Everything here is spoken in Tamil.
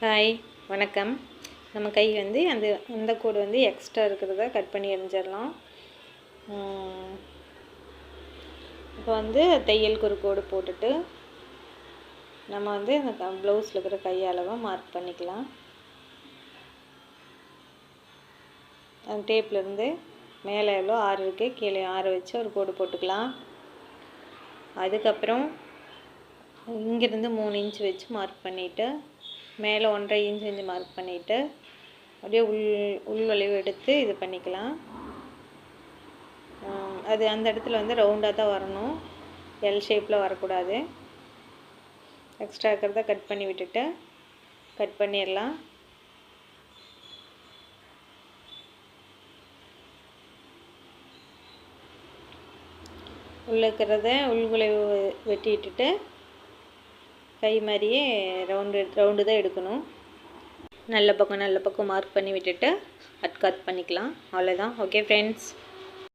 ஹாய் வணக்கம். நம்ம கை வந்து அந்த கோடு வந்து எக்ஸ்ட்ரா இருக்கிறத கட் பண்ணி எரிஞ்சிடலாம். இப்போ வந்து தையலுக்கு ஒரு கோடு போட்டுட்டு நம்ம வந்து இந்த ப்ளவுஸில் இருக்கிற கை அளவை மார்க் பண்ணிக்கலாம். அந்த டேப்லேருந்து மேலே எவ்வளோ 6 இருக்குது, கீழே 6 வச்சு ஒரு கோடு போட்டுக்கலாம். அதுக்கப்புறம் இங்கேருந்து 3 இன்ச் வச்சு மார்க் பண்ணிவிட்டு மேலே 1.5 இன்ச் வந்து மார்க் பண்ணிவிட்டு அப்படியே உள் வளைவு எடுத்து இது பண்ணிக்கலாம். அது அந்த இடத்துல வந்து ரவுண்டாக தான் வரணும், எல் ஷேப்பில் வரக்கூடாது. எக்ஸ்ட்ரா இருக்கிறத கட் பண்ணி விட்டுட்டு கட் பண்ணிடலாம். உள்ளே இருக்கிறத உள்வளைவு வெட்டி விட்டுட்டு கை மாதிரியே ரவுண்டு தான் எடுக்கணும். நல்ல பக்கம் மார்க் பண்ணி விட்டுட்டு கட் பண்ணிக்கலாம். அவ்வளோதான். Okay friends.